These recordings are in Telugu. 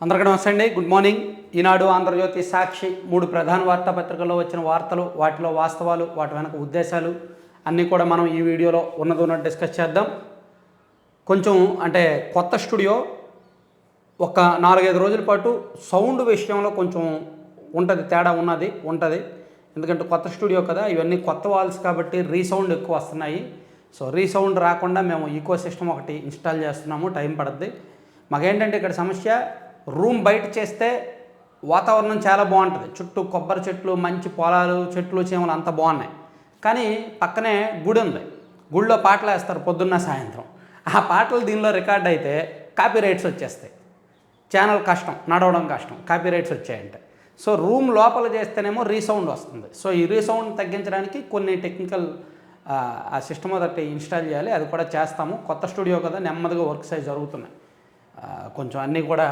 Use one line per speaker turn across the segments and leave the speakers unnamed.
అందరికీ నమస్తే అండి. Good morning. ఈనాడు, ఆంధ్రజ్యోతి, సాక్షి మూడు ప్రధాన వార్తాపత్రికల్లో వచ్చిన వార్తలు, వాటిలో వాస్తవాలు, వాటి వెనక ఉద్దేశాలు అన్నీ కూడా మనం ఈ వీడియోలో ఉన్నట్టు డిస్కస్ చేద్దాం. కొంచెం అంటే కొత్త స్టూడియో ఒక 4-5 రోజుల పాటు సౌండ్ విషయంలో కొంచెం తేడా ఉంటుంది. ఎందుకంటే కొత్త స్టూడియో కదా, ఇవన్నీ కొత్త వాల్స్ కాబట్టి రీసౌండ్ ఎక్కువ వస్తున్నాయి. సో రీసౌండ్ రాకుండా మేము ఈకో సిస్టమ్ ఒకటి ఇన్స్టాల్ చేస్తున్నాము. టైం పడుతుంది. మాకేంటంటే ఇక్కడ సమస్య, రూమ్ బయట చేస్తే వాతావరణం చాలా బాగుంటుంది. చుట్టూ కొబ్బరి చెట్లు, మంచి పొలాలు, చెట్లు, చేమలు అంతా బాగున్నాయి. కానీ పక్కనే గుడి ఉంది. గుడిలో పాటలు వేస్తారు పొద్దున్న సాయంత్రం. ఆ పాటలు దీనిలో రికార్డ్ అయితే కాపీ రైట్స్ వచ్చేస్తాయి. ఛానల్ కష్టం, నడవడం కష్టం, కాపీ రైట్స్ వచ్చాయంటే. సో రూమ్ లోపల చేస్తేనేమో రీసౌండ్ వస్తుంది. సో ఈ రీసౌండ్ తగ్గించడానికి కొన్ని టెక్నికల్ ఆ సిస్టమ్ ఒకటి ఇన్స్టాల్ చేయాలి. అది కూడా చేస్తాము. కొత్త స్టూడియో కదా, నెమ్మదిగా వర్క్స్ అవి జరుగుతున్నాయి. కొంచెం అన్నీ కూడా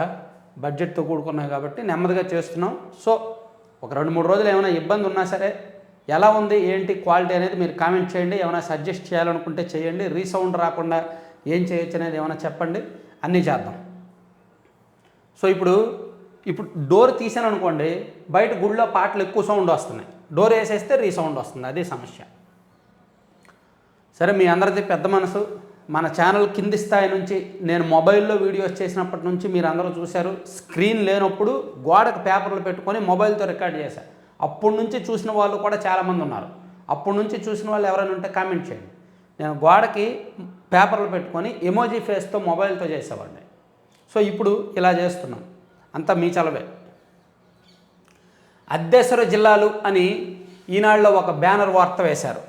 బడ్జెట్తో కూడుకున్నాయి కాబట్టి నెమ్మదిగా చేస్తున్నాం. సో ఒక 2-3 రోజులు ఏమైనా ఇబ్బంది ఉన్నా సరే, ఎలా ఉంది ఏంటి క్వాలిటీ అనేది మీరు కామెంట్ చేయండి. ఏమైనా సజెస్ట్ చేయాలనుకుంటే చేయండి. రీసౌండ్ రాకుండా ఏం చేయొచ్చు అనేది ఏమైనా చెప్పండి. అన్నీ చేద్దాం. సో ఇప్పుడు డోర్ తీసాను అనుకోండి, బయట గుడిలో పాటలు ఎక్కువ సౌండ్ వస్తున్నాయి. డోర్ వేసేస్తే రీసౌండ్ వస్తుంది. అదే సమస్య. సరే, మీ అందరిది పెద్ద మనసు. మన ఛానల్ కింది స్థాయి నుంచి నేను మొబైల్లో వీడియోస్ చేసినప్పటి నుంచి మీరు అందరూ చూశారు. స్క్రీన్ లేనప్పుడు గోడకు పేపర్లు పెట్టుకొని మొబైల్తో రికార్డ్ చేశాను. అప్పటి నుంచి చూసిన వాళ్ళు కూడా చాలామంది ఉన్నారు. అప్పటి నుంచి చూసిన వాళ్ళు ఎవరైనా ఉంటే కామెంట్ చేయండి. నేను గోడకి పేపర్లు పెట్టుకొని ఎమోజీ ఫేస్తో మొబైల్తో చేసేవాడిని. సో ఇప్పుడు ఇలా చేస్తున్నాం. అంతా మీ చలవే. అద్దెసరు జిల్లాలు అని ఈనాడులో ఒక బ్యానర్ వార్త వేశారు.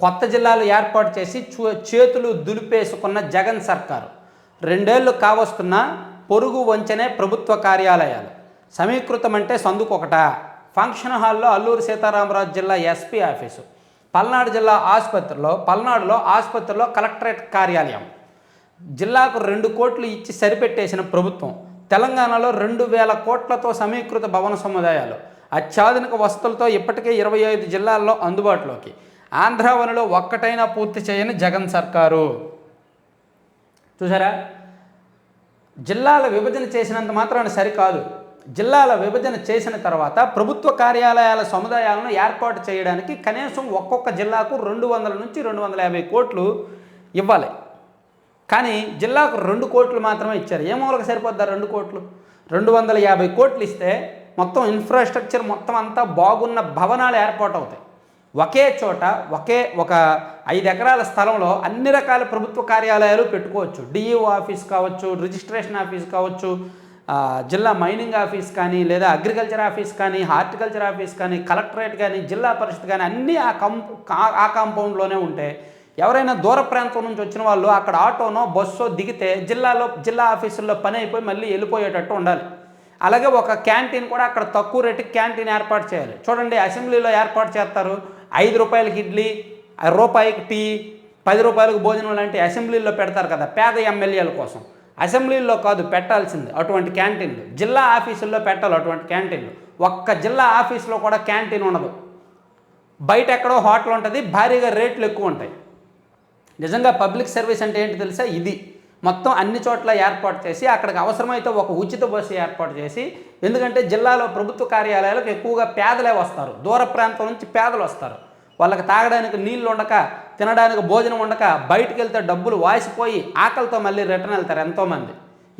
కొత్త జిల్లాలు ఏర్పాటు చేసి చేతులు దులిపేసుకున్న జగన్ సర్కారు. 2 ఏళ్లు కావస్తున్న పొరుగు వంచనే ప్రభుత్వ కార్యాలయాలు. సమీకృతమంటే సందుకొకట. ఫంక్షన్ హాల్లో అల్లూరు సీతారామరాజు జిల్లా ఎస్పీ ఆఫీసు. పల్నాడులో ఆసుపత్రిలో కలెక్టరేట్ కార్యాలయం. జిల్లాకు 2 కోట్లు ఇచ్చి సరిపెట్టేసిన ప్రభుత్వం. తెలంగాణలో 2,000 కోట్లతో సమీకృత భవన సముదాయాలు. అత్యాధునిక వసతులతో ఇప్పటికే 25 జిల్లాల్లో అందుబాటులోకి. ఆంధ్రావనిలో ఒక్కటైనా పూర్తి చేయని జగన్ సర్కారు. చూసారా, జిల్లాల విభజన చేసినంత మాత్రాన సరికాదు. జిల్లాల విభజన చేసిన తర్వాత ప్రభుత్వ కార్యాలయాల సముదాయాలను ఏర్పాటు చేయడానికి కనీసం ఒక్కొక్క జిల్లాకు 200 నుంచి 250 కోట్లు ఇవ్వాలి. కానీ జిల్లాకు 2 కోట్లు మాత్రమే ఇచ్చారు. ఏ మూలకు సరిపోద్దా 2 కోట్లు? 250 కోట్లు ఇస్తే మొత్తం ఇన్ఫ్రాస్ట్రక్చర్ మొత్తం అంతా బాగున్న భవనాలు ఏర్పాటు అవుతాయి. ఒకే చోట ఒక 5 ఎకరాల స్థలంలో అన్ని రకాల ప్రభుత్వ కార్యాలయాలు పెట్టుకోవచ్చు. డిఈఓ ఆఫీస్ కావచ్చు, రిజిస్ట్రేషన్ ఆఫీస్ కావచ్చు, జిల్లా మైనింగ్ ఆఫీస్ కానీ, లేదా అగ్రికల్చర్ ఆఫీస్ కానీ, హార్టికల్చర్ ఆఫీస్ కానీ, కలెక్టరేట్ కానీ, జిల్లా పరిషత్ కానీ అన్నీ ఆ కాంపౌండ్లోనే ఉంటే ఎవరైనా దూర ప్రాంతం నుంచి వచ్చిన వాళ్ళు అక్కడ ఆటోనో బస్సో దిగితే జిల్లా ఆఫీసుల్లో పని అయిపోయి మళ్ళీ వెళ్ళిపోయేటట్టు ఉండాలి. అలాగే ఒక క్యాంటీన్ కూడా అక్కడ తక్కువ రేటుకి క్యాంటీన్ ఏర్పాటు చేయాలి. చూడండి, అసెంబ్లీలో ఏర్పాటు చేస్తారు. 5 రూపాయలకి ఇడ్లీ, రూపాయికి టీ, 10 రూపాయలకు భోజనం లాంటి అసెంబ్లీలో పెడతారు కదా పేద ఎమ్మెల్యేల కోసం. అసెంబ్లీల్లో కాదు పెట్టాల్సింది అటువంటి క్యాంటీన్లు. జిల్లా ఆఫీసుల్లో పెట్టాలి అటువంటి క్యాంటీన్లు. ఒక్క జిల్లా ఆఫీసులో కూడా క్యాంటీన్ ఉండదు. బయట ఎక్కడో హోటల్ ఉంటుంది, భారీగా రేట్లు ఎక్కువ ఉంటాయి. నిజంగా పబ్లిక్ సర్వీస్ అంటే ఏంటి తెలుసా? ఇది మొత్తం అన్ని చోట్ల ఏర్పాటు చేసి అక్కడికి అవసరమైతే ఒక ఉచిత బస్సు ఏర్పాటు చేసి, ఎందుకంటే జిల్లాలో ప్రభుత్వ కార్యాలయాలకు ఎక్కువగా పేదలే వస్తారు. దూర ప్రాంతం నుంచి పేదలు వస్తారు. వాళ్ళకి తాగడానికి నీళ్ళు ఉండక, తినడానికి భోజనం ఉండక, బయటకు వెళ్తే డబ్బులు వాసిపోయి ఆకలితో మళ్ళీ రిటర్న్ వెళ్తారు ఎంతోమంది.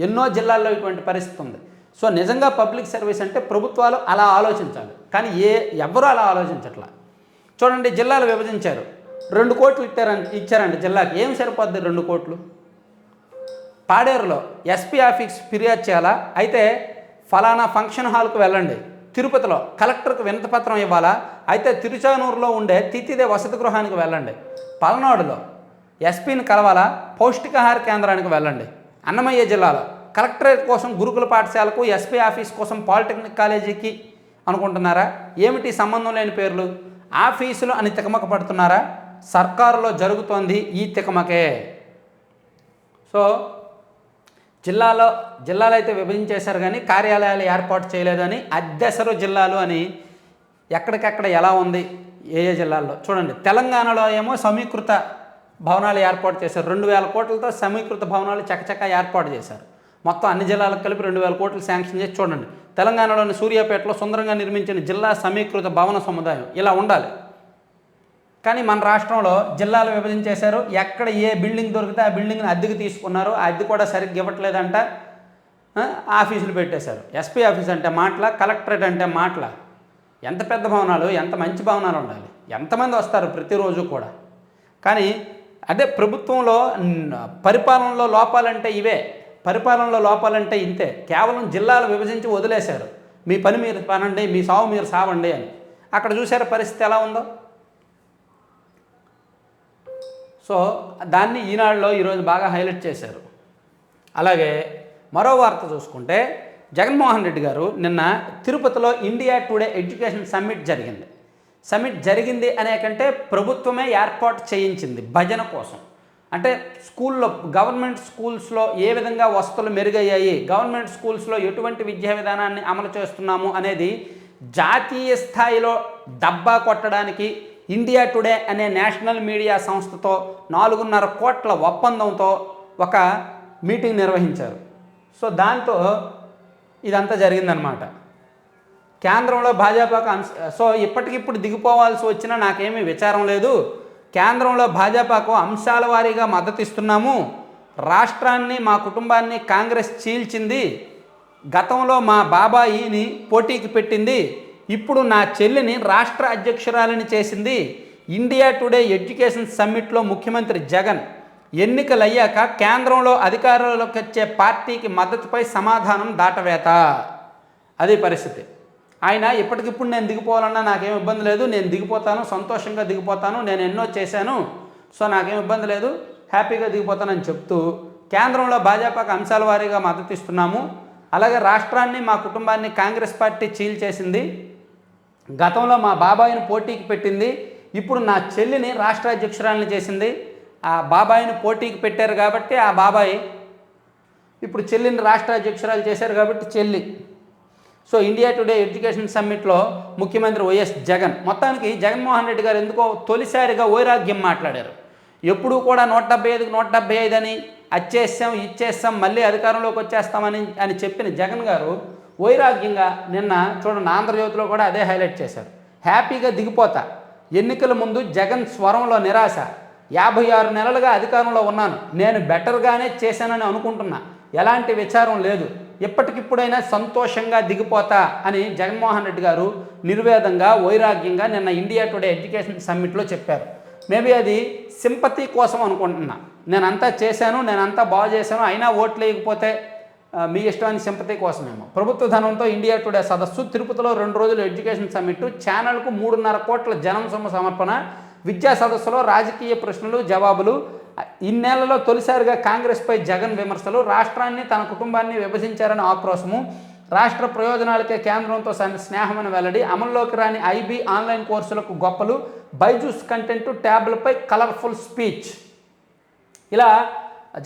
ఎన్నో జిల్లాల్లో ఇటువంటి పరిస్థితి ఉంది. సో నిజంగా పబ్లిక్ సర్వీస్ అంటే ప్రభుత్వాలు అలా ఆలోచించాలి. కానీ ఎవరు అలా ఆలోచించట్లా. చూడండి, జిల్లాలు విభజించారు. 2 కోట్లు ఇచ్చారండి జిల్లాకి. ఏం సరిపోద్ది 2 కోట్లు? పాడేరులో ఎస్పీ ఆఫీస్ ఫిర్యాదు చేయాలా? అయితే ఫలానా ఫంక్షన్ హాల్కు వెళ్ళండి. తిరుపతిలో కలెక్టర్కి వినతిపత్రం ఇవ్వాలా? అయితే తిరుచానూరులో ఉండే తితిదే వసతి గృహానికి వెళ్ళండి. పల్నాడులో ఎస్పీని కలవాలా? పౌష్టికాహార కేంద్రానికి వెళ్ళండి. అన్నమయ్య జిల్లాలో కలెక్టరేట్ కోసం గురుకుల పాఠశాలకు, ఎస్పీ ఆఫీస్ కోసం పాలిటెక్నిక్ కాలేజీకి అనుకుంటున్నారా? ఏమిటి సంబంధం లేని పేర్లు? ఆఫీసులు అని తికమక పడుతున్నారా? సర్కారులో జరుగుతోంది ఈ తికమకే. సో జిల్లాలు అయితే విభజించేశారు కానీ కార్యాలయాలు ఏర్పాటు చేయలేదని అద్దెసరు జిల్లాలు అని ఎక్కడికెక్కడ ఎలా ఉంది ఏ జిల్లాల్లో చూడండి. తెలంగాణలో ఏమో సమీకృత భవనాలు ఏర్పాటు చేశారు. 2,000 కోట్లతో సమీకృత భవనాలు చకచకా ఏర్పాటు చేశారు. మొత్తం అన్ని జిల్లాలకు కలిపి 2,000 కోట్లు శాంక్షన్ చేసి చూడండి. తెలంగాణలోని సూర్యాపేటలో సుందరంగా నిర్మించిన జిల్లా సమీకృత భవన సముదాయం ఇలా ఉండాలి. కానీ మన రాష్ట్రంలో జిల్లాలు విభజించేశారు. ఎక్కడ ఏ బిల్డింగ్ దొరికితే ఆ బిల్డింగ్ని అద్దెకు తీసుకున్నారు. ఆ అద్దె కూడా సరిగ్గా ఇవ్వట్లేదంట. ఆఫీసులు పెట్టేశారు. ఎస్పీ ఆఫీస్ అంటే మాటల, కలెక్టరేట్ అంటే మాటల. ఎంత పెద్ద భవనాలు, ఎంత మంచి భవనాలు ఉండాలి, ఎంతమంది వస్తారు ప్రతిరోజు కూడా. కానీ అదే ప్రభుత్వంలో పరిపాలనలో లోపాలంటే ఇవే, పరిపాలనలో లోపాలంటే ఇంతే. కేవలం జిల్లాలు విభజించి వదిలేశారు. మీ పని మీరు పనండి, మీ సావు మీరు సావండి అని. అక్కడ చూసారా పరిస్థితి ఎలా ఉందో. సో దాన్ని ఈనాడులో ఈరోజు బాగా హైలైట్ చేశారు. అలాగే మరో వార్త చూసుకుంటే జగన్మోహన్ రెడ్డి గారు నిన్న తిరుపతిలో ఇండియా టుడే ఎడ్యుకేషన్ సమ్మిట్ జరిగింది అనే కంటే ప్రభుత్వమే ఏర్పాటు చేయించింది భజన కోసం. అంటే స్కూల్లో, గవర్నమెంట్ స్కూల్స్లో ఏ విధంగా వసతులు మెరుగయ్యాయి, గవర్నమెంట్ స్కూల్స్లో ఎటువంటి విద్యా విధానాన్ని అమలు చేస్తున్నాము అనేది జాతీయ స్థాయిలో డబ్బా కొట్టడానికి ఇండియా టుడే అనే నేషనల్ మీడియా సంస్థతో 4.5 కోట్ల ఒప్పందంతో ఒక మీటింగ్ నిర్వహించారు. సో దాంతో ఇదంతా జరిగిందనమాట. కేంద్రంలో భాజపాకు సో ఇప్పటికిప్పుడు దిగిపోవాల్సి వచ్చినా నాకేమీ విచారం లేదు. కేంద్రంలో భాజపాకు అంశాల వారీగా మద్దతు ఇస్తున్నాము. రాష్ట్రాన్ని, మా కుటుంబాన్ని కాంగ్రెస్ చీల్చింది. గతంలో మా బాబాయిని పోటీకి పెట్టింది. ఇప్పుడు నా చెల్లిని రాష్ట్ర అధ్యక్షురాలిని చేసింది. ఇండియా టుడే ఎడ్యుకేషన్ సమ్మిట్లో ముఖ్యమంత్రి జగన్ ఎన్నికలయ్యాక కేంద్రంలో అధికారంలోకి వచ్చే పార్టీకి మద్దతుపై సమాధానం దాటవేత. అది పరిస్థితి. ఆయన ఇప్పటికిప్పుడు నేను దిగిపోవాలన్నా నాకేం ఇబ్బంది లేదు, నేను దిగిపోతాను, సంతోషంగా దిగిపోతాను, నేను ఎన్నో చేశాను, సో నాకేం ఇబ్బంది లేదు, హ్యాపీగా దిగిపోతానని చెప్తూ కేంద్రంలో భాజపాకు అంశాల వారీగా మద్దతు ఇస్తున్నాము. అలాగే రాష్ట్రాన్ని, మా కుటుంబాన్ని కాంగ్రెస్ పార్టీ చీల్చేసింది. గతంలో మా బాబాయిని పోటీకి పెట్టింది. ఇప్పుడు నా చెల్లిని రాష్ట్ర అధ్యక్షురాలిని చేసింది. ఆ బాబాయిని పోటీకి పెట్టారు కాబట్టి ఆ బాబాయ్, ఇప్పుడు చెల్లిని రాష్ట్ర అధ్యక్షురాలు చేశారు కాబట్టి చెల్లి. సో ఇండియా టుడే ఎడ్యుకేషన్ సమ్మిట్లో ముఖ్యమంత్రి వైఎస్ జగన్, మొత్తానికి జగన్మోహన్ రెడ్డి గారు ఎందుకో తొలిసారిగా వైరాగ్యం మాట్లాడారు. ఎప్పుడూ కూడా 175కి 175 అని, అచ్చేస్తాం ఇచ్చేస్తాం మళ్ళీ అధికారంలోకి వచ్చేస్తామని చెప్పిన జగన్ గారు వైరాగ్యంగా నిన్న చూడండి ఆంధ్రజ్యోతిలో కూడా అదే హైలైట్ చేశారు. హ్యాపీగా దిగిపోతా, ఎన్నికల ముందు జగన్ స్వరంలో నిరాశ, 56 నెలలుగా అధికారంలో ఉన్నాను, నేను బెటర్గానే చేశానని అనుకుంటున్నా, ఎలాంటి విచారం లేదు, ఇప్పటికిప్పుడైనా సంతోషంగా దిగిపోతా అని జగన్మోహన్ రెడ్డి గారు నిర్వేదంగా, వైరాగ్యంగా నిన్న ఇండియా టుడే ఎడ్యుకేషన్ సమ్మిట్లో చెప్పారు. మేబీ అది సింపతి కోసం అనుకుంటున్నా, నేనంతా చేశాను, నేనంతా బాగు చేశాను, అయినా ఓట్లు వేయకపోతే మీ ఇష్టాన్ని సింపతి కోసమేమో. ప్రభుత్వ ధనంతో ఇండియా టుడే సదస్సు, తిరుపతిలో 2 రోజుల ఎడ్యుకేషన్ సమ్మిట్, ఛానల్కు 3.5 కోట్ల జనం సొమ్ము సమర్పణ, విద్యా సదస్సులో రాజకీయ ప్రశ్నలు జవాబులు, ఇన్నేళ్లలో తొలిసారిగా కాంగ్రెస్పై జగన్ విమర్శలు, రాష్ట్రాన్ని తన కుటుంబాన్ని విభజించారని ఆక్రోశము, రాష్ట్ర ప్రయోజనాలకే కేంద్రంతో స్నేహమని వెల్లడి, అమల్లోకి రాని ఐబీ ఆన్లైన్ కోర్సులకు గొప్పలు, బైజూస్ కంటెంట్ ట్యాబ్లపై కలర్ఫుల్ స్పీచ్. ఇలా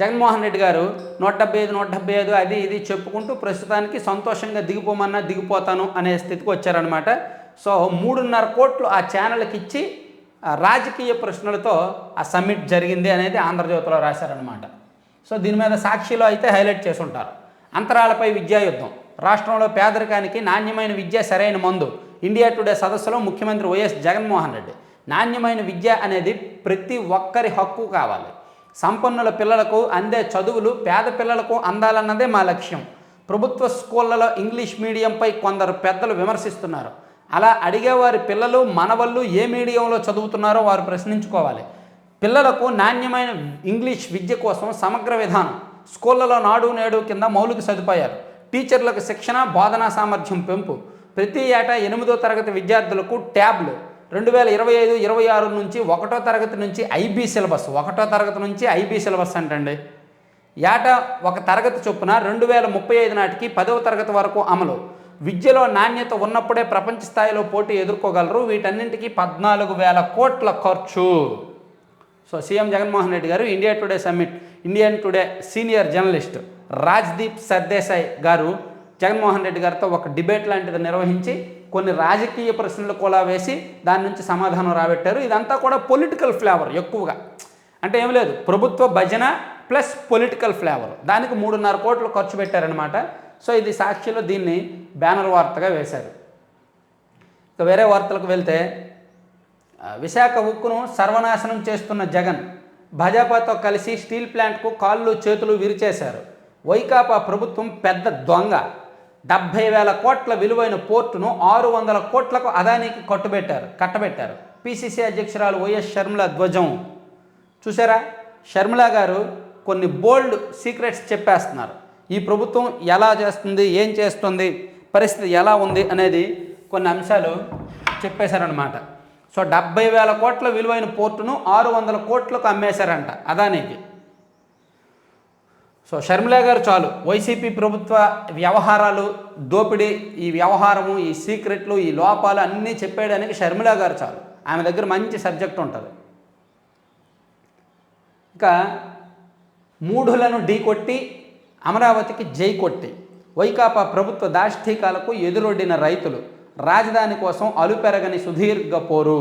జగన్మోహన్ రెడ్డి గారు 175 అది ఇది చెప్పుకుంటూ ప్రస్తుతానికి సంతోషంగా దిగిపోమన్నా దిగిపోతాను అనే స్థితికి వచ్చారనమాట. సో 3.5 కోట్లు ఆ ఛానల్కి ఇచ్చి రాజకీయ ప్రశ్నలతో ఆ సమ్మిట్ జరిగింది అనేది ఆంధ్రజ్యోతిలో రాశారనమాట. సో దీని మీద సాక్షిలో అయితే హైలైట్ చేసి ఉంటారు. అంతరాలపై విద్యాయుద్ధం, రాష్ట్రంలో పేదరికానికి నాణ్యమైన విద్య సరైన మందు, ఇండియా టుడే సదస్సులో ముఖ్యమంత్రి వైఎస్ జగన్మోహన్ రెడ్డి. నాణ్యమైన విద్య అనేది ప్రతి ఒక్కరి హక్కు కావాలి. సంపన్నుల పిల్లలకు అందే చదువులు పేద పిల్లలకు అందాలన్నదే మా లక్ష్యం. ప్రభుత్వ స్కూళ్లలో ఇంగ్లీష్ మీడియంపై కొందరు పెద్దలు విమర్శిస్తున్నారు. అలా అడిగేవారి పిల్లలు, మనవళ్ళు ఏ మీడియంలో చదువుతున్నారో వారు ప్రశ్నించుకోవాలి. పిల్లలకు నాణ్యమైన ఇంగ్లీష్ విద్య కోసం సమగ్ర విధానం, స్కూళ్లలో నాడు నేడు కింద మౌలిక సదుపాయాలు, టీచర్లకు శిక్షణ, బోధనా సామర్థ్యం పెంపు, ప్రతి ఏటా 8వ తరగతి విద్యార్థులకు ట్యాబ్లు, 2025-26 నుంచి 1వ తరగతి నుంచి ఐబీ సిలబస్, 1వ తరగతి నుంచి ఐబీ సిలబస్ అంటండి. ఏటా ఒక తరగతి చొప్పున 2035 నాటికి 10వ తరగతి వరకు అమలు. విద్యలో నాణ్యత ఉన్నప్పుడే ప్రపంచ స్థాయిలో పోటీ ఎదుర్కోగలరు. వీటన్నింటికీ 14,000 కోట్ల ఖర్చు. సో సీఎం జగన్మోహన్ రెడ్డి గారు India today summit, Indian today senior journalist Rajdeep Sardesai గారు జగన్మోహన్ రెడ్డి గారితో ఒక డిబేట్ లాంటిది నిర్వహించి కొన్ని రాజకీయ ప్రశ్నలు కూడా వేసి దాని నుంచి సమాధానం రాబెట్టారు. ఇదంతా కూడా పొలిటికల్ ఫ్లేవర్ ఎక్కువగా, అంటే ఏం లేదు, ప్రభుత్వ భజన ప్లస్ పొలిటికల్ ఫ్లేవర్, దానికి 3.5 కోట్లు ఖర్చు పెట్టారనమాట. సో ఇది సాక్షిలో దీన్ని బ్యానర్ వార్తగా వేశారు. ఇక వేరే వార్తలకు వెళ్తే, విశాఖ ఉక్కును సర్వనాశనం చేస్తున్న జగన్ భాజపాతో కలిసి స్టీల్ ప్లాంట్కు కాళ్ళు చేతులు విరిచేశారు. వైకాపా ప్రభుత్వం పెద్ద దొంగ, 70,000 కోట్ల విలువైన పోర్టును 600 కోట్లకు అదానికి కట్టబెట్టారు. పిసిసి అధ్యక్షురాలు వైఎస్ షర్మిల ధ్వజం. చూసారా, షర్మిల గారు కొన్ని బోల్డ్ సీక్రెట్స్ చెప్పేస్తున్నారు. ఈ ప్రభుత్వం ఎలా చేస్తుంది, ఏం చేస్తుంది, పరిస్థితి ఎలా ఉంది అనేది కొన్ని అంశాలు చెప్పేశారనమాట. సో 70,000 కోట్ల విలువైన పోర్టును 600 కోట్లకు అమ్మేశారంట అదానికి. సో షర్మిల గారు చాలు వైసీపీ ప్రభుత్వ వ్యవహారాలు, దోపిడీ, ఈ వ్యవహారము, ఈ సీక్రెట్లు, ఈ లోపాలు అన్నీ చెప్పేయడానికి షర్మిల గారు చాలు. ఆమె దగ్గర మంచి సబ్జెక్ట్ ఉంటుంది. ఇక మూఢులను ఢీకొట్టి అమరావతికి జై కొట్టి వైకాపా ప్రభుత్వ దాష్టీకాలకు ఎదురొడ్డిన రైతులు, రాజధాని కోసం అలుపెరగని సుదీర్ఘ పోరు.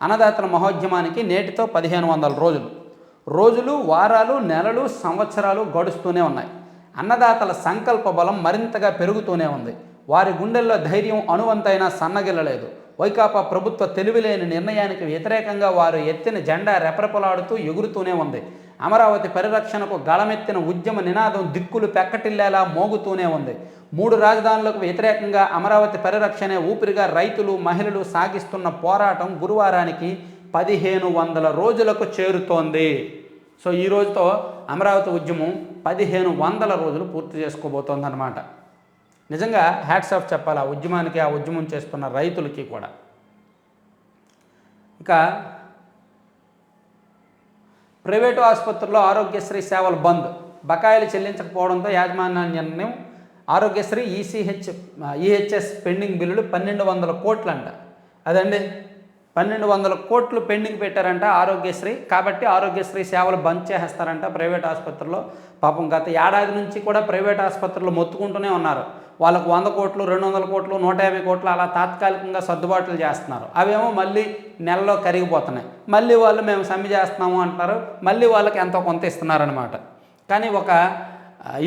అన్నదాతల మహోద్యమానికి నేటితో 1500 రోజులు, వారాలు, నెలలు, సంవత్సరాలు గడుస్తూనే ఉన్నాయి. అన్నదాతల సంకల్ప బలం మరింతగా పెరుగుతూనే ఉంది. వారి గుండెల్లో ధైర్యం అణువంతైనా సన్నగిల్లలేదు. వైకాపా ప్రభుత్వ తెలివిలేని నిర్ణయానికి వ్యతిరేకంగా వారు ఎత్తిన జెండా రెపరెపలాడుతూ ఎగురుతూనే ఉంది. అమరావతి పరిరక్షణకు గళమెత్తిన ఉద్యమ నినాదం దిక్కులు పెక్కటిల్లేలా మోగుతూనే ఉంది. 3 రాజధానులకు వ్యతిరేకంగా అమరావతి పరిరక్షణే ఊపిరిగా రైతులు, మహిళలు సాగిస్తున్న పోరాటం గురువారానికి 1500 రోజులకు చేరుతోంది. సో ఈ రోజుతో అమరావతి ఉద్యమం 1500 రోజులు పూర్తి చేసుకోబోతోందన్నమాట. నిజంగా హ్యాట్స్ ఆఫ్ చెప్పాలి ఆ ఉద్యమానికి, ఆ ఉద్యమం చేస్తున్న రైతులకి కూడా. ఇక ప్రైవేటు ఆసుపత్రుల్లో ఆరోగ్యశ్రీ సేవలు బంద్, బకాయిలు చెల్లించకపోవడంతో యాజమాన్య నిర్ణయం. ఆరోగ్యశ్రీ ఈహెచ్ఎస్ పెండింగ్ బిల్లులు 1200 కోట్లు అంట. అదండి, 1200 కోట్లు పెండింగ్ పెట్టారంట ఆరోగ్యశ్రీ. కాబట్టి ఆరోగ్యశ్రీ సేవలు బంద్ చేసేస్తారంట ప్రైవేట్ ఆసుపత్రుల్లో. పాపం గత ఏడాది నుంచి కూడా ప్రైవేట్ ఆసుపత్రులు మొత్తుకుంటూనే ఉన్నారు. వాళ్ళకు 100 కోట్లు, 200 కోట్లు, 150 కోట్లు అలా తాత్కాలికంగా సర్దుబాట్లు చేస్తున్నారు. అవేమో మళ్ళీ నెలలో కరిగిపోతున్నాయి. మళ్ళీ వాళ్ళు మేము సమ్మె చేస్తున్నాము అంటున్నారు. మళ్ళీ వాళ్ళకి ఎంతో కొంత ఇస్తున్నారనమాట. కానీ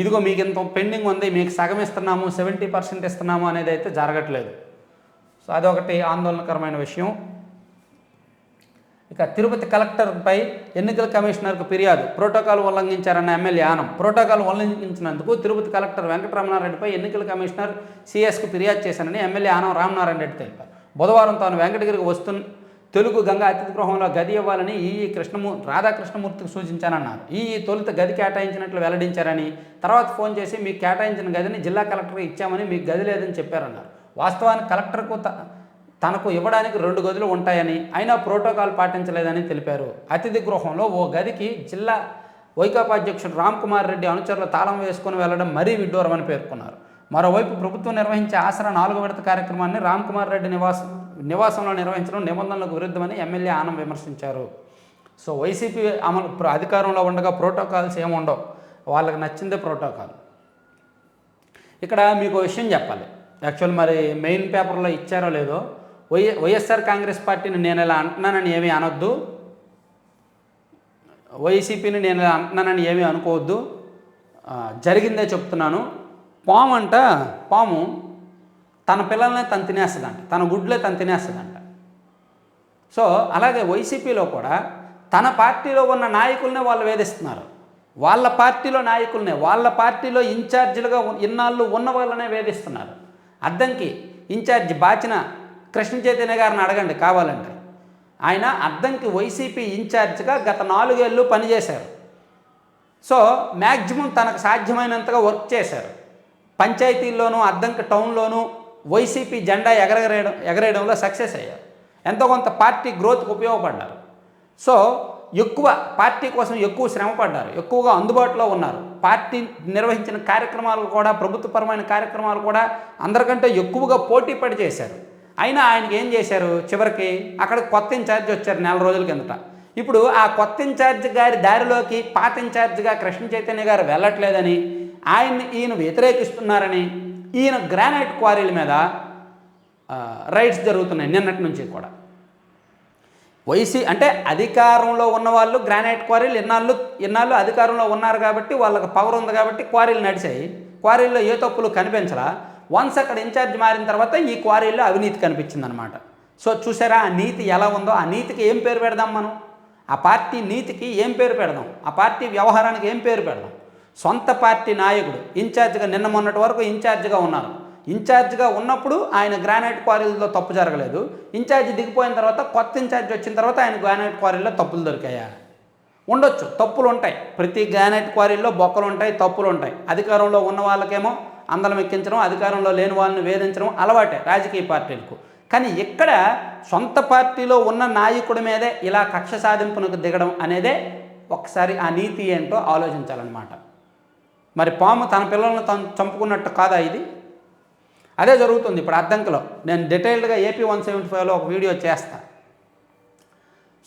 ఇదిగో మీకు ఇంత పెండింగ్ ఉంది, మీకు సగం ఇస్తున్నాము, 70% ఇస్తున్నాము అనేది అయితే జరగట్లేదు. సో అదొకటి ఆందోళనకరమైన విషయం. ఇక తిరుపతి కలెక్టర్పై ఎన్నికల కమిషనర్కు ఫిర్యాదు, ప్రోటోకాల్ ఉల్లంఘించారన్న ఎమ్మెల్యే ఆనం. ప్రోటోకాల్ ఉల్లంఘించినందుకు తిరుపతి కలెక్టర్ వెంకటరమణారెడ్డిపై ఎన్నికల కమిషనర్ సిఎస్కు ఫిర్యాదు చేశానని ఎమ్మెల్యే ఆనం రామనారాయణ రెడ్డి తెలిపారు. బుధవారం తాను వెంకటగిరికి తెలుగు గంగా అతిథి గృహంలో గది ఇవ్వాలని రాధాకృష్ణమూర్తికి సూచించానన్నారు. తొలుత గది కేటాయించినట్లు వెల్లడించారని, తర్వాత ఫోన్ చేసి మీకు కేటాయించిన గదిని జిల్లా కలెక్టర్కి ఇచ్చామని మీకు గది లేదని చెప్పారన్నారు. వాస్తవానికి కలెక్టర్కు తనకు ఇవ్వడానికి 2 గదులు ఉంటాయని, అయినా ప్రోటోకాల్ పాటించలేదని తెలిపారు. అతిథి గృహంలో ఓ గదికి జిల్లా వైకాపా అధ్యక్షుడు రామ్ కుమార్ రెడ్డి అనుచరులు తాళం వేసుకుని వెళ్లడం మరీ విడ్డూరమని పేర్కొన్నారు. మరోవైపు ప్రభుత్వం నిర్వహించే ఆసరా 4వ విడత కార్యక్రమాన్ని రామ్ కుమార్ రెడ్డి నివాసంలో నిర్వహించడం నిబంధనలకు విరుద్ధమని ఎమ్మెల్యే ఆనం విమర్శించారు. సో వైసీపీ అధికారంలో ఉండగా ప్రోటోకాల్స్ ఏముండవు, వాళ్ళకి నచ్చిందే ప్రోటోకాల్. ఇక్కడ మీకు విషయం చెప్పాలి. యాక్చువల్ మరి మెయిన్ పేపర్లో ఇచ్చారో లేదో, వైఎస్ఆర్ కాంగ్రెస్ పార్టీని నేను ఇలా అంటున్నానని ఏమీ అనొద్దు, వైసీపీని నేను ఇలా అంటున్నానని ఏమీ అనుకోవద్దు, జరిగిందే చెప్తున్నాను. పాము తన పిల్లల్ని తను తినేస్తుందంట, తన గుడ్లే తను తినేస్తుందంట. సో అలాగే వైసీపీలో కూడా తన పార్టీలో ఉన్న నాయకులనే వాళ్ళు వేధిస్తున్నారు. వాళ్ళ పార్టీలో నాయకులనే, వాళ్ళ పార్టీలో ఇన్ఛార్జీలుగా ఇన్నాళ్ళు ఉన్న వాళ్ళనే వేధిస్తున్నారు. అద్దంకి ఇన్ఛార్జి బాచిన కృష్ణ చైతన్య గారిని అడగండి కావాలంటే. ఆయన అద్దంకి వైసీపీ ఇన్ఛార్జిగా గత 4 ఏళ్ళు పనిచేశారు. సో మ్యాక్సిమం తనకు సాధ్యమైనంతగా వర్క్ చేశారు. పంచాయతీల్లోనూ అద్దంకి టౌన్లోనూ వైసీపీ జెండా ఎగరేయడంలో సక్సెస్ అయ్యారు. ఎంతో కొంత పార్టీ గ్రోత్కి ఉపయోగపడ్డారు. సో పార్టీ కోసం ఎక్కువ శ్రమ పడ్డారు, ఎక్కువగా అందుబాటులో ఉన్నారు. పార్టీ నిర్వహించిన కార్యక్రమాలు కూడా, ప్రభుత్వపరమైన కార్యక్రమాలు కూడా అందరికంటే ఎక్కువగా పోటీ పడి చేశారు. అయినా ఆయనకి ఏం చేశారు, చివరికి అక్కడ కొత్త ఇన్ఛార్జ్ వచ్చారు 4 రోజుల కిందట. ఇప్పుడు ఆ కొత్త ఇన్ఛార్జ్ గారి దారిలోకి పాత ఇన్ఛార్జిగా కృష్ణ చైతన్య గారు వెళ్ళట్లేదని, ఈయన వ్యతిరేకిస్తున్నారని, ఈయన గ్రానైట్ క్వారీల మీద రైడ్స్ జరుగుతున్నాయి నిన్నటి నుంచి కూడా. అంటే అధికారంలో ఉన్న వాళ్ళు గ్రానైట్ క్వారీలు ఇన్నాళ్ళు అధికారంలో ఉన్నారు కాబట్టి వాళ్ళకి పవర్ ఉంది కాబట్టి క్వారీలు నడిచాయి. క్వారీల్లో ఏ తప్పులు కనిపించలా. వన్స్ అక్కడ ఇన్ఛార్జ్ మారిన తర్వాత ఈ క్వారీల్లో అవినీతి కనిపించిందనమాట. సో చూసారా ఆ నీతి ఎలా ఉందో. ఆ నీతికి ఏం పేరు పెడదాం మనం? ఆ పార్టీ నీతికి ఏం పేరు పెడదాం? ఆ పార్టీ వ్యవహారానికి ఏం పేరు పెడదాం? సొంత పార్టీ నాయకుడు ఇన్ఛార్జ్గా నిన్న మొన్నటి వరకు ఇన్ఛార్జ్గా ఉన్నారు. ఇన్ఛార్జ్గా ఉన్నప్పుడు ఆయన గ్రానైట్ క్వారీల్లో తప్పు జరగలేదు. ఇన్ఛార్జ్ దిగిపోయిన తర్వాత కొత్త ఇన్ఛార్జ్ వచ్చిన తర్వాత ఆయన గ్రానైట్ క్వారీల్లో తప్పులు దొరికాయా? ఉండొచ్చు, తప్పులు ఉంటాయి. ప్రతి గ్రానైట్ క్వారీల్లో బొక్కలు ఉంటాయి, తప్పులు ఉంటాయి. అధికారంలో ఉన్న వాళ్ళకేమో అందలం ఎక్కించడం, అధికారంలో లేని వాళ్ళని వేధించడం అలవాటే రాజకీయ పార్టీలకు. కానీ ఇక్కడ సొంత పార్టీలో ఉన్న నాయకుడి మీదే ఇలా కక్ష సాధింపునకు దిగడం అనేదే ఒకసారి ఆ నీతి ఏంటో ఆలోచించాలన్నమాట. మరి పాము తన పిల్లలను తను చంపుకున్నట్టు కాదా ఇది? అదే జరుగుతుంది ఇప్పుడు అద్దంకిలో. నేను డీటెయిల్డ్గా ఏపీ 175లో ఒక వీడియో చేస్తా.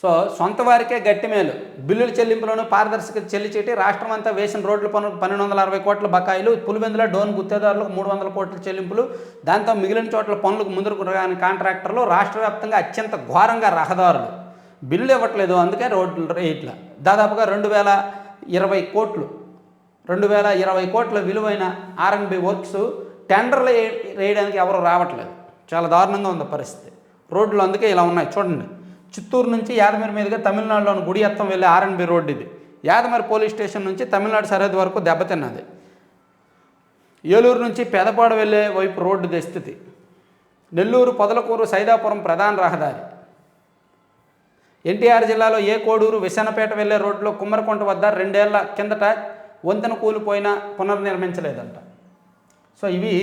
సో సొంత వారికే గట్టి మేలు, బిల్లుల చెల్లింపులను పారదర్శకత చెల్లిచేటి, రాష్ట్రం అంతా వేసిన రోడ్ల పనులు 1260 కోట్ల బకాయిలు, పులివెందుల డోన్ గుత్తేదారులకు 300 కోట్ల చెల్లింపులు, దాంతో మిగిలిన చోట్ల పనులకు ముందుకు రాని కాంట్రాక్టర్లు, రాష్ట్ర వ్యాప్తంగా అత్యంత ఘోరంగా రహదారులు, బిల్లులు ఇవ్వట్లేదు అందుకే రోడ్లు రేట్ల దాదాపుగా 2020 కోట్ల విలువైన R&B వర్క్స్ టెండర్లు వేయడానికి ఎవరు రావట్లేదు. చాలా దారుణంగా ఉంది పరిస్థితి. రోడ్లు అందుకే ఇలా ఉన్నాయి చూడండి. చిత్తూరు నుంచి యాదమరి మీదుగా తమిళనాడులోని గుడియత్తం వెళ్ళే R&B రోడ్డు ఇది. యాదమరి పోలీస్ స్టేషన్ నుంచి తమిళనాడు సరిహద్దు వరకు దెబ్బతిన్నది. ఏలూరు నుంచి పెదపాడు వెళ్ళే వైపు రోడ్డు దుస్థితి. నెల్లూరు పొదలకూరు సైదాపురం ప్రధాన రహదారి. ఎన్టీఆర్ జిల్లాలో ఏ కోడూరు విశానపేట వెళ్ళే రోడ్లో కుమ్మరకొంట వద్ద 2 ఏళ్ల కిందట వంతెన కూలిపోయినా పునర్నిర్మించలేదంట. సో ఇవి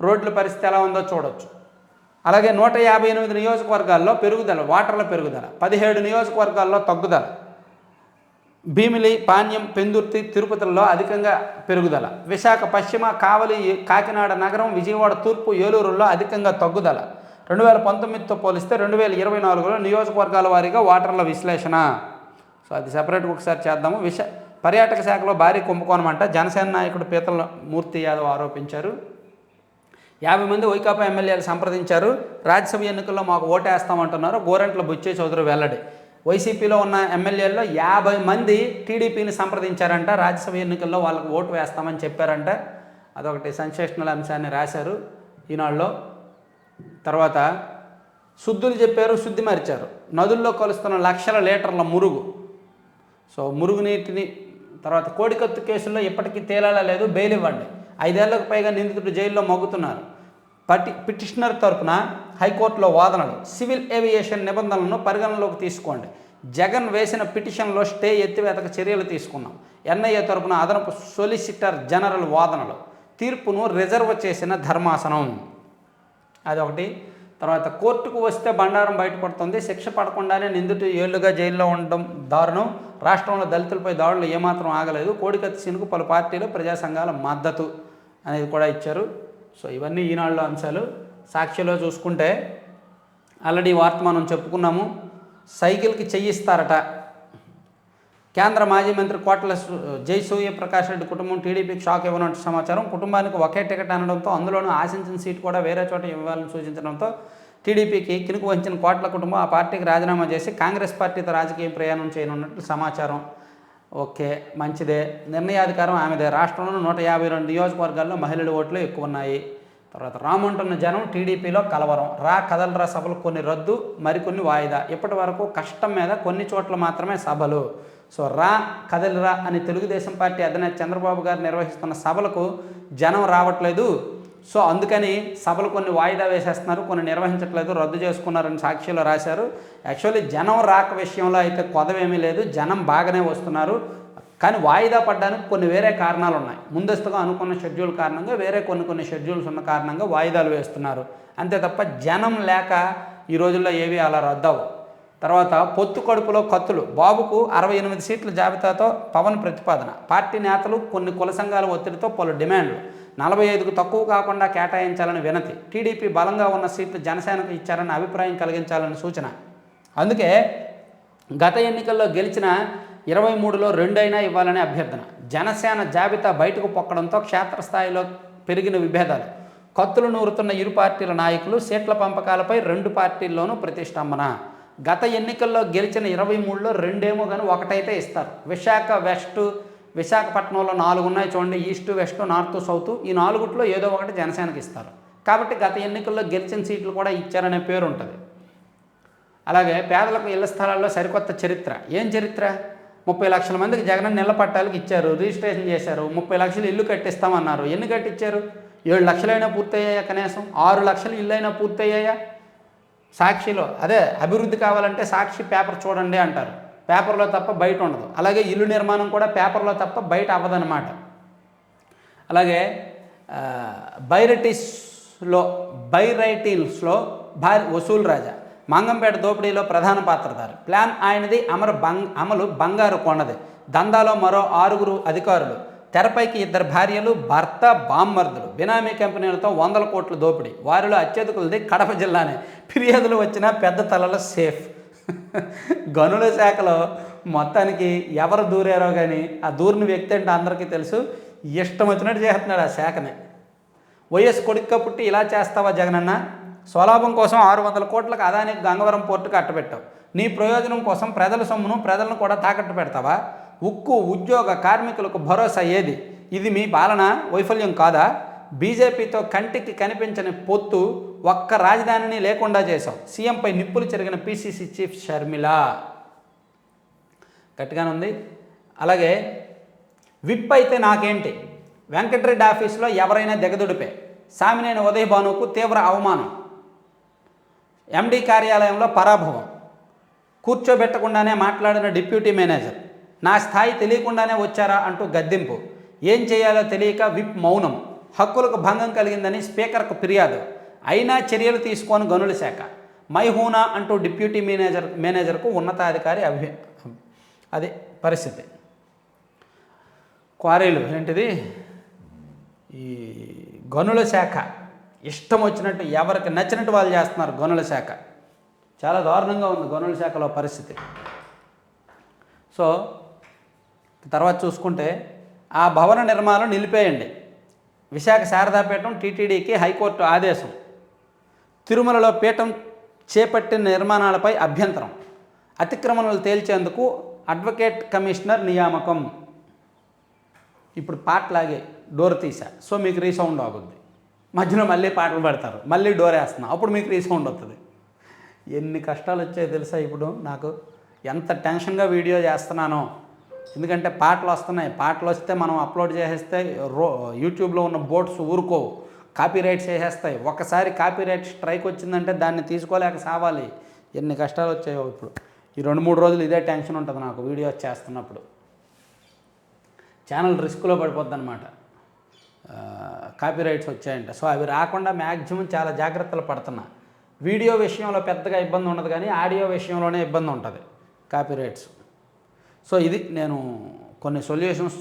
రోడ్ల పరిస్థితి ఎలా ఉందో చూడొచ్చు. అలాగే 158 నియోజకవర్గాల్లో పెరుగుదల, వాటర్ల పెరుగుదల, 17 నియోజకవర్గాల్లో తగ్గుదల. భీమిలి, పాణ్యం, పెందుర్తి, తిరుపతిలో అధికంగా పెరుగుదల. విశాఖ పశ్చిమ, కావలి, కాకినాడ నగరం, విజయవాడ తూర్పు, ఏలూరులో అధికంగా తగ్గుదల. 2019తో పోలిస్తే 2024లో నియోజకవర్గాల వారీగా వాటర్ల విశ్లేషణ. సో అది సెపరేట్గా ఒకసారి చేద్దాము. పర్యాటక శాఖలో భారీ కుంభకోణం అంట జనసేన నాయకుడు పీతల మూర్తి యాదవ్ ఆరోపించారు. 50 మంది వైకాపా ఎమ్మెల్యేలు సంప్రదించారు. రాజ్యసభ ఎన్నికల్లో మాకు ఓటేస్తామంటున్నారు. గోరంట్ల బుచ్చే చౌదరి వెల్లడి. వైసీపీలో ఉన్న ఎమ్మెల్యేల్లో 50 మంది టీడీపీని సంప్రదించారంట. రాజ్యసభ ఎన్నికల్లో వాళ్ళకు ఓటు వేస్తామని చెప్పారంట. అదొకటి సెన్సేషనల్ అంశాన్ని రాశారు ఈనాడులో. తర్వాత శుద్ధులు చెప్పారు, శుద్ధి మరిచారు. నదుల్లో కలుస్తున్న లక్షల లీటర్ల మురుగు. సో మురుగునీటిని తర్వాత కోడికత్తు కేసుల్లో ఇప్పటికీ తేలాలా లేదు, బెయిల్ ఇవ్వండి. 5 ఏళ్లకు పైగా నిందితుడు జైల్లో మగ్గుతున్నారు. పిటిషనర్ తరపున హైకోర్టులో వాదనలు. సివిల్ ఏవియేషన్ నిబంధనలను పరిగణనలోకి తీసుకోండి. జగన్ వేసిన పిటిషన్లో స్టే ఎత్తివేతకు చర్యలు తీసుకున్నాం. ఎన్ఐఏ తరపున అదనపు సొలిసిటర్ జనరల్ వాదనలు. తీర్పును రిజర్వ్ చేసిన ధర్మాసనం. అదొకటి. తర్వాత కోర్టుకు వస్తే బండారం బయటపడుతుంది. శిక్ష పడకుండానే నిందితుడు ఏళ్లుగా జైల్లో ఉండడం దారుణం. రాష్ట్రంలో దళితులపై దాడులు ఏమాత్రం ఆగలేదు. కోడికత్తి సీనుకు పలు పార్టీలు, ప్రజా సంఘాల మద్దతు అనేది కూడా ఇచ్చారు. సో ఇవన్నీ ఈనాడులో అంశాలు. సాక్షిలో చూసుకుంటే ఆల్రెడీ వార్త మనం చెప్పుకున్నాము. సైకిల్కి చెయ్యిస్తారట. కేంద్ర మాజీ మంత్రి కోట్ల జయసూర్యప్రకాష్ రెడ్డి కుటుంబం టీడీపీకి షాక్ ఇవ్వనున్నట్టు సమాచారం. కుటుంబానికి ఒకే టికెట్ అనడంతో, అందులోనూ ఆశించిన సీటు కూడా వేరే చోట ఇవ్వాలని సూచించడంతో టీడీపీకి కినుకు వంచిన కోట్ల కుటుంబం ఆ పార్టీకి రాజీనామా చేసి కాంగ్రెస్ పార్టీతో రాజకీయ ప్రయాణం చేయనున్నట్లు సమాచారం. ఓకే, మంచిదే. నిర్ణయాధికారం ఆమెదే. రాష్ట్రంలో 152 నియోజకవర్గాల్లో మహిళల ఓట్లు ఎక్కువ ఉన్నాయి. తర్వాత రామంటున్న జనం, టీడీపీలో కలవరం. కదలరా సభలు కొన్ని రద్దు, మరికొన్ని వాయిదా. ఇప్పటి వరకు కష్టం మీద కొన్ని చోట్ల మాత్రమే సభలు. సో కదలరా అని తెలుగుదేశం పార్టీ అధినేత చంద్రబాబు గారు నిర్వహిస్తున్న సభలకు జనం రావట్లేదు. సో అందుకని సభలు కొన్ని వాయిదా వేసేస్తున్నారు, కొన్ని నిర్వహించట్లేదు, రద్దు చేసుకున్నారని సాక్షిలో రాశారు. యాక్చువల్లీ జనం రాక విషయంలో అయితే కొదవేమీ లేదు, జనం బాగానే వస్తున్నారు. కానీ వాయిదా పడ్డానికి కొన్ని వేరే కారణాలు ఉన్నాయి. ముందస్తుగా అనుకున్న షెడ్యూల్ కారణంగా వేరే కొన్ని షెడ్యూల్స్ ఉన్న కారణంగా వాయిదాలు వేస్తున్నారు. అంతే తప్ప జనం లేక ఈ రోజుల్లో ఏవి అలా రద్దవు. తర్వాత పొత్తు కడుపులో కత్తులు. బాబుకు 68 సీట్ల జాబితాతో పవన్ ప్రతిపాదన. పార్టీ నేతలు కొన్ని కుల సంఘాల ఒత్తిడితో పలు డిమాండ్లు. 45కు తక్కువ కాకుండా కేటాయించాలని వినతి. టీడీపీ బలంగా ఉన్న సీట్లు జనసేనకు ఇచ్చారని అభిప్రాయం కలిగించాలని సూచన. అందుకే గత ఎన్నికల్లో గెలిచిన 23లో 2 అయినా ఇవ్వాలని అభ్యర్థన. జనసేన జాబితా బయటకు పొక్కడంతో క్షేత్రస్థాయిలో పెరిగిన విభేదాలు. కత్తులు నూరుతున్న ఇరు పార్టీల నాయకులు. సీట్ల పంపకాలపై 2 పార్టీల్లోనూ ప్రతిష్టంభన. గత ఎన్నికల్లో గెలిచిన 23లో 2 కానీ ఒకటైతే ఇస్తారు. విశాఖ వెస్ట్, విశాఖపట్నంలో 4 ఉన్నాయి చూడండి, ఈస్ట్ వెస్ట్ నార్త్ సౌత్, ఈ 4లో ఏదో ఒకటి జనసేనకి ఇస్తారు. కాబట్టి గత ఎన్నికల్లో గెలిచిన సీట్లు కూడా ఇచ్చారనే పేరు ఉంటుంది. అలాగే పేదలకు ఇళ్ల స్థలాల్లో సరికొత్త చరిత్ర. ఏం చరిత్ర? 30 లక్షల మందికి జగన్ ఇళ్ల పట్టాలకు ఇచ్చారు, రిజిస్ట్రేషన్ చేశారు, 30 లక్షలు ఇల్లు కట్టిస్తామన్నారు. ఎన్ని కట్టించారు? 7 లక్షలైనా పూర్తయ్యాయా? కనీసం 6 లక్షలు ఇల్లు అయినా పూర్తయ్యాయా? సాక్షిలో అదే అభివృద్ధి కావాలంటే సాక్షి పేపర్ చూడండి అంటారు, పేపర్లో తప్ప బయట ఉండదు. అలాగే ఇల్లు నిర్మాణం కూడా పేపర్లో తప్ప బయట అవ్వదన్నమాట. అలాగే బైరైటిల్స్లో వసూలు రాజా మంగంపేట దోపిడీలో ప్రధాన పాత్రధారి. ప్లాన్ ఆయనది, అమలు బంగారు కొండది. దందాలో మరో 6 అధికారులు. తెరపైకి 2 భార్యలు, భర్త, బామ్మర్దులు. బినామీ కంపెనీలతో 100 కోట్ల దోపిడీ. వారిలో అత్యధికులది కడప జిల్లానే. ఫిర్యాదులు వచ్చినా పెద్ద తలలో సేఫ్. గనుల శాఖలో మొత్తానికి ఎవరు దూరారో కానీ ఆ దూరిన వ్యక్తి అంటే అందరికీ తెలుసు. ఇష్టం వచ్చినట్టు చేస్తున్నాడు ఆ శాఖని. వైఎస్ కొడుక్క పుట్టి ఇలా చేస్తావా జగనన్న? స్వలాభం కోసం 600 కోట్లకు అదానికి గంగవరం పోర్టుకు అట్టబెట్టావు. నీ ప్రయోజనం కోసం ప్రజల సొమ్మును, ప్రజలను కూడా తాకట్టు పెడతావా? ఉక్కు, ఉద్యోగ, కార్మికులకు భరోసా ఏది? ఇది మీ పాలన వైఫల్యం కాదా? బీజేపీతో కంటికి కనిపించని పొత్తు, ఒక్క రాజధానిని లేకుండా చేశావు. సీఎంపై నిప్పులు చెరిగిన పీసీసీ చీఫ్ షర్మిల. గట్టిగానే ఉంది. అలాగే విప్ అయితే నాకేంటి? వెంకటరెడ్డి ఆఫీసులో ఎవరైనా దిగదుడిపే. సామినేని ఉదయ్ భానుకు తీవ్ర అవమానం. ఎండీ కార్యాలయంలో పరాభవం. కూర్చోబెట్టకుండానే మాట్లాడిన డిప్యూటీ మేనేజర్. నా స్థాయి తెలియకుండానే వచ్చారా అంటూ గద్దింపు. ఏం చేయాలో తెలియక విప్ మౌనం. హక్కులకు భంగం కలిగిందని స్పీకర్కు ఫిర్యాదు. అయినా చర్యలు తీసుకొని గనుల శాఖ. మైహూనా అంటూ డిప్యూటీ మేనేజర్కు ఉన్నతాధికారి అది పరిస్థితి. క్వారీలు ఏంటిది? ఈ గనుల శాఖ ఇష్టం వచ్చినట్టు ఎవరికి నచ్చినట్టు వాళ్ళు చేస్తున్నారు. గనుల శాఖ చాలా దారుణంగా ఉంది గనుల శాఖలో పరిస్థితి. సో తర్వాత చూసుకుంటే ఆ భవన నిర్మాణం నిలిపేయండి. విశాఖ శారదాపీఠం టీటీడీకి హైకోర్టు ఆదేశం. తిరుమలలో పీఠం చేపట్టిన నిర్మాణాలపై అభ్యంతరం. అతిక్రమణలు తేల్చేందుకు అడ్వకేట్ కమిషనర్ నియామకం. ఇప్పుడు పాటలాగే డోర్ తీసా, సో మీకు రీసౌండ్ ఆగుద్ది. మధ్యలో మళ్ళీ పాటలు పెడతారు, మళ్ళీ డోర్ వేస్తున్నా, అప్పుడు మీకు రీసౌండ్ వస్తుంది. ఎన్ని కష్టాలు వచ్చాయో తెలుసా? ఇప్పుడు నాకు ఎంత టెన్షన్గా వీడియో చేస్తున్నానో. ఎందుకంటే పాటలు వస్తున్నాయి, పాటలు వస్తే మనం అప్లోడ్ చేసేస్తే యూట్యూబ్లో ఉన్న బోర్డ్స్ ఊరుకోవు, కాపీరైట్స్ చేసేస్తాయి. ఒకసారి కాపీరైట్ స్ట్రైక్ వచ్చిందంటే దాన్ని తీసుకోలేక సావాలి. ఎన్ని కష్టాలు వచ్చాయో. ఇప్పుడు ఈ 2-3 రోజులు ఇదే టెన్షన్ ఉంటుంది నాకు వీడియోస్ చేస్తున్నప్పుడు. ఛానల్ రిస్క్లో పడిపోద్ది అనమాట కాపీరైట్స్ వచ్చాయంటే. సో అవి రాకుండా మ్యాక్సిమం చాలా జాగ్రత్తలు పడుతున్నా. వీడియో విషయంలో పెద్దగా ఇబ్బంది ఉండదు, కానీ ఆడియో విషయంలోనే ఇబ్బంది ఉంటుంది కాపీరైట్స్. సో ఇది నేను కొన్ని సొల్యూషన్స్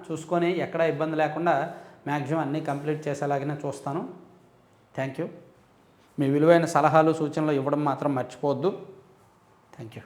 చూసుకొని ఎక్కడ ఇబ్బంది లేకుండా మ్యాక్సిమం అన్నీ కంప్లీట్ చేసేలాగానే చూస్తాను. Thank you. మీ విలువైన సలహాలు సూచనలు ఇవ్వడం మాత్రం మర్చిపోవద్దు. Thank you.